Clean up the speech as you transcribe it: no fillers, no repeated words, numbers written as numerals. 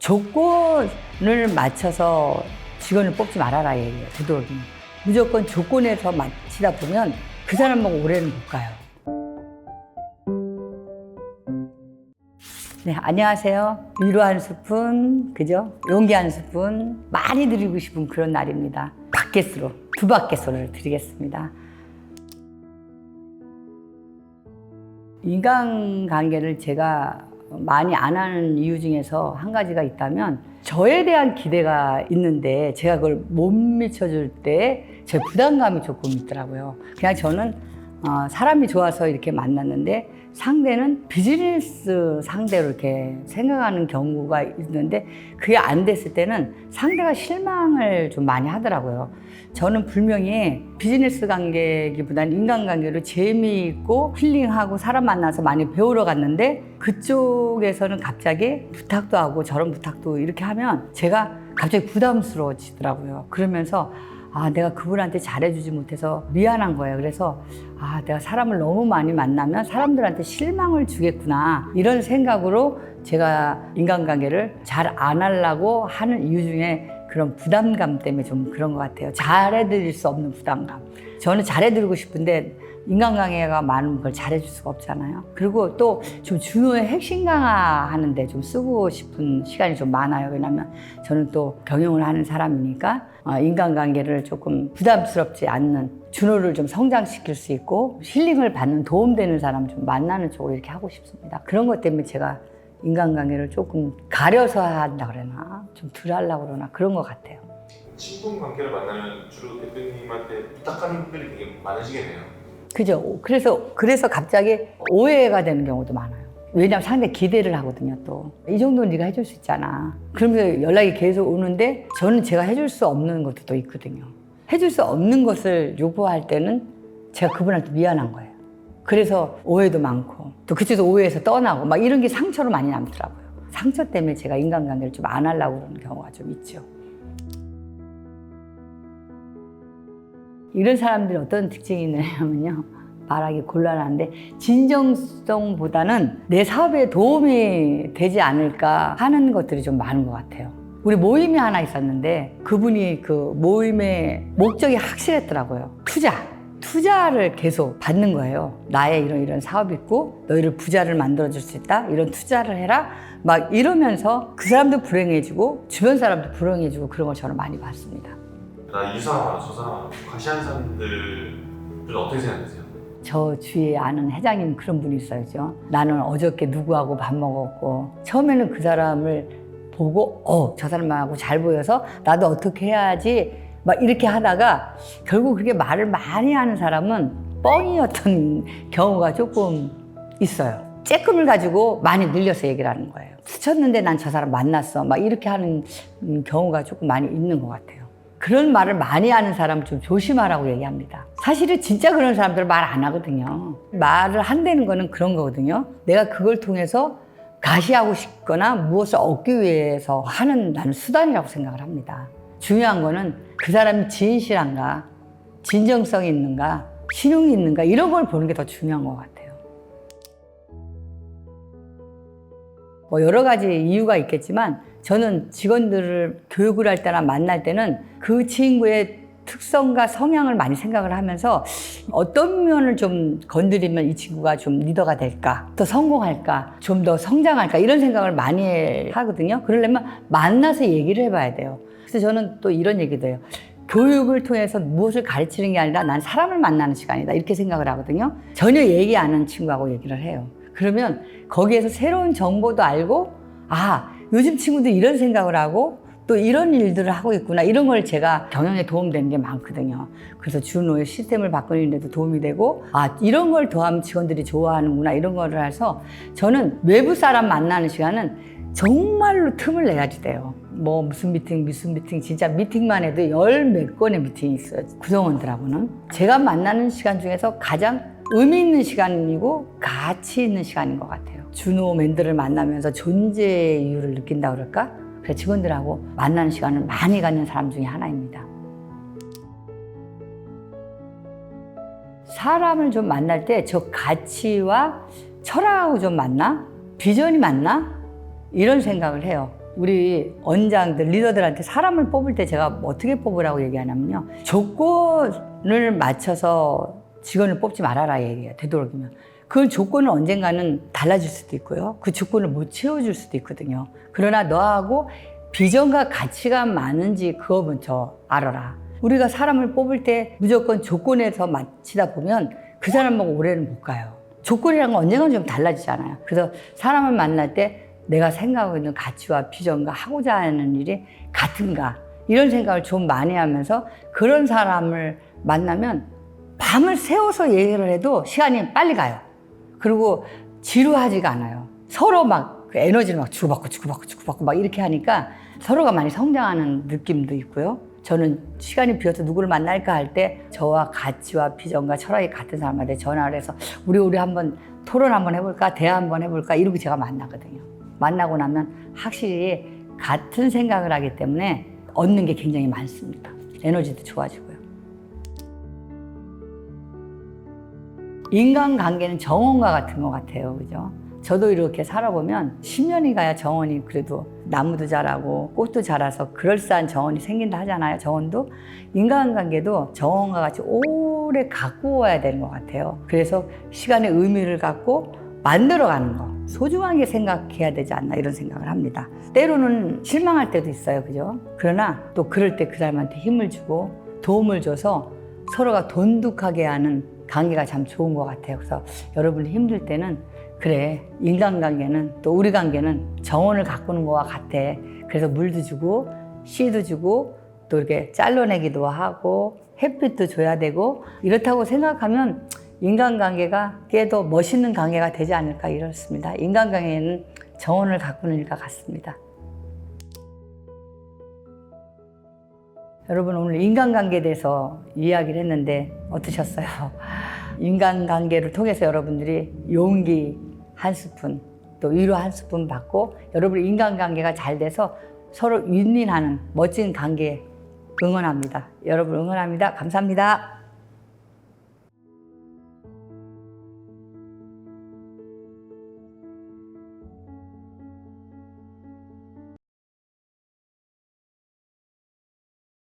조건을 맞춰서 직원을 뽑지 말아라 얘기예요. 되도록이면. 무조건 조건에서 맞추다 보면 그 사람하고 오래는 못 가요. 네, 안녕하세요. 위로 한 스푼, 그죠? 용기 한 스푼 많이 드리고 싶은 그런 날입니다. 바켓으로, 두 바켓으로 드리겠습니다. 인간관계를 제가 많이 안 하는 이유 중에서 한 가지가 있다면 저에 대한 기대가 있는데 제가 그걸 못 미쳐줄 때 제 부담감이 조금 있더라고요. 그냥 저는 사람이 좋아서 이렇게 만났는데 상대는 비즈니스 상대로 이렇게 생각하는 경우가 있는데 그게 안 됐을 때는 상대가 실망을 좀 많이 하더라고요. 저는 분명히 비즈니스 관계기보다는 인간관계로 재미있고 힐링하고 사람 만나서 많이 배우러 갔는데 그쪽에서는 갑자기 부탁도 하고 저런 부탁도 이렇게 하면 제가 갑자기 부담스러워지더라고요. 그러면서 내가 그분한테 잘해주지 못해서 미안한 거예요. 그래서 내가 사람을 너무 많이 만나면 사람들한테 실망을 주겠구나 이런 생각으로 제가 인간관계를 잘 안 하려고 하는 이유 중에 그런 부담감 때문에 좀 그런 것 같아요. 잘해드릴 수 없는 부담감. 저는 잘해드리고 싶은데 인간관계가 많은 걸 잘해줄 수가 없잖아요. 그리고 또 좀 준호의 핵심 강화하는데 좀 쓰고 싶은 시간이 좀 많아요. 왜냐하면 저는 또 경영을 하는 사람이니까 인간관계를 조금 부담스럽지 않는 준호를 좀 성장시킬 수 있고 힐링을 받는 도움되는 사람 좀 만나는 쪽으로 이렇게 하고 싶습니다. 그런 것 때문에 제가 인간관계를 조금 가려서 한다 그러나 좀 덜 하려고 그러나 그런 것 같아요. 친분 관계를 만나면 주로 대표님한테 부탁하는 분들이 되게 많으시겠네요. 그죠. 그래서 갑자기 오해가 되는 경우도 많아요. 왜냐면 상대 기대를 하거든요, 또. 이 정도는 네가 해줄 수 있잖아. 그러면서 연락이 계속 오는데 저는 제가 해줄 수 없는 것도 또 있거든요. 해줄 수 없는 것을 요구할 때는 제가 그분한테 미안한 거예요. 그래서 오해도 많고 또 그쪽에서 오해해서 떠나고 막 이런 게 상처로 많이 남더라고요. 상처 때문에 제가 인간관계를 좀 안 하려고 그러는 경우가 좀 있죠. 이런 사람들이 어떤 특징이 있냐면요. 말하기 곤란한데 진정성보다는 내 사업에 도움이 되지 않을까 하는 것들이 좀 많은 것 같아요. 우리 모임이 하나 있었는데 그분이 그 모임의 목적이 확실했더라고요. 투자를 계속 받는 거예요. 나의 이런 사업이 있고 너희를 부자를 만들어줄 수 있다. 이런 투자를 해라. 막 이러면서 그 사람도 불행해지고 주변 사람도 불행해지고 그런 걸 저는 많이 봤습니다. 나 이 사람 저 사람 과시하는 사람들은 어떻게 생각하세요? 저 주위에 아는 회장님 그런 분이 있어요. 나는 어저께 누구하고 밥 먹었고 처음에는 그 사람을 보고 저 사람하고 잘 보여서 나도 어떻게 해야지 막 이렇게 하다가 결국 그렇게 말을 많이 하는 사람은 뻥이었던 경우가 조금 있어요. 쬐끔을 가지고 많이 늘려서 얘기를 하는 거예요. 스쳤는데 난 저 사람 만났어 막 이렇게 하는 경우가 조금 많이 있는 것 같아요. 그런 말을 많이 하는 사람은 좀 조심하라고 얘기합니다. 사실은 진짜 그런 사람들은 말 안 하거든요. 말을 한다는 거는 그런 거거든요. 내가 그걸 통해서 가시하고 싶거나 무엇을 얻기 위해서 하는 나는 수단이라고 생각을 합니다. 중요한 거는 그 사람이 진실한가, 진정성이 있는가, 신용이 있는가 이런 걸 보는 게 더 중요한 것 같아요. 뭐 여러 가지 이유가 있겠지만 저는 직원들을 교육을 할 때나 만날 때는 그 친구의 특성과 성향을 많이 생각을 하면서 어떤 면을 좀 건드리면 이 친구가 좀 리더가 될까, 더 성공할까, 좀 더 성장할까 이런 생각을 많이 하거든요. 그러려면 만나서 얘기를 해봐야 돼요. 그래서 저는 또 이런 얘기도 해요. 교육을 통해서 무엇을 가르치는 게 아니라 난 사람을 만나는 시간이다 이렇게 생각을 하거든요. 전혀 얘기 안 하는 친구하고 얘기를 해요. 그러면 거기에서 새로운 정보도 알고 요즘 친구도 이런 생각을 하고 또 이런 일들을 하고 있구나 이런 걸 제가 경영에 도움되는 게 많거든요. 그래서 준호의 시스템을 바꾸는 데도 도움이 되고 이런 걸 더하면 직원들이 좋아하는구나 이런 거를 해서 저는 외부 사람 만나는 시간은 정말로 틈을 내야지 돼요. 뭐 무슨 미팅 진짜 미팅만 해도 열 몇 건의 미팅이 있어요. 구성원들하고는. 제가 만나는 시간 중에서 가장 의미 있는 시간이고 가치 있는 시간인 것 같아요. 준호맨들을 만나면서 존재의 이유를 느낀다 그럴까? 그래서 직원들하고 만나는 시간을 많이 갖는 사람 중에 하나입니다. 사람을 좀 만날 때 저 가치와 철학하고 좀 맞나? 비전이 맞나? 이런 생각을 해요. 우리 원장들, 리더들한테 사람을 뽑을 때 제가 어떻게 뽑으라고 얘기하냐면요. 조건을 맞춰서 직원을 뽑지 말아라 얘기해요. 되도록이면. 그 조건은 언젠가는 달라질 수도 있고요. 그 조건을 못 채워줄 수도 있거든요. 그러나 너하고 비전과 가치가 많은지 그거 먼저 알아라. 우리가 사람을 뽑을 때 무조건 조건에서 맞추다 보면 그 사람하고 오래는 못 가요. 조건이란 건 언젠가 좀 달라지잖아요. 그래서 사람을 만날 때 내가 생각하고 있는 가치와 비전과 하고자 하는 일이 같은가 이런 생각을 좀 많이 하면서 그런 사람을 만나면 밤을 새워서 얘기를 해도 시간이 빨리 가요. 그리고 지루하지가 않아요. 서로 막 그 에너지를 막 주고받고 막 이렇게 하니까 서로가 많이 성장하는 느낌도 있고요. 저는 시간이 비어서 누구를 만날까 할 때 저와 가치와 비전과 철학이 같은 사람한테 전화를 해서 우리 한번 토론 한번 해볼까? 대화 한번 해볼까? 이러고 제가 만나거든요. 만나고 나면 확실히 같은 생각을 하기 때문에 얻는 게 굉장히 많습니다. 에너지도 좋아지고요. 인간관계는 정원과 같은 것 같아요. 그죠? 저도 이렇게 살아보면 10년이 가야 정원이 그래도 나무도 자라고 꽃도 자라서 그럴싸한 정원이 생긴다 하잖아요. 정원도. 인간관계도 정원과 같이 오래 갖고 와야 되는 것 같아요. 그래서 시간의 의미를 갖고 만들어가는 거. 소중하게 생각해야 되지 않나 이런 생각을 합니다. 때로는 실망할 때도 있어요. 그죠? 그러나 또 그럴 때 그 사람한테 힘을 주고 도움을 줘서 서로가 돈독하게 하는 관계가 참 좋은 것 같아요. 그래서 여러분이 힘들 때는 그래, 인간관계는 또 우리 관계는 정원을 가꾸는 거와 같아. 그래서 물도 주고 씨도 주고 또 이렇게 잘라내기도 하고 햇빛도 줘야 되고 이렇다고 생각하면 인간관계가 꽤도 멋있는 관계가 되지 않을까 이렇습니다. 인간관계는 정원을 가꾸는 일과 같습니다. 여러분 오늘 인간관계에 대해서 이야기를 했는데 어떠셨어요? 인간관계를 통해서 여러분들이 용기 한 스푼 또 위로 한 스푼 받고 여러분 인간관계가 잘 돼서 서로 윈윈하는 멋진 관계 응원합니다. 여러분 응원합니다. 감사합니다.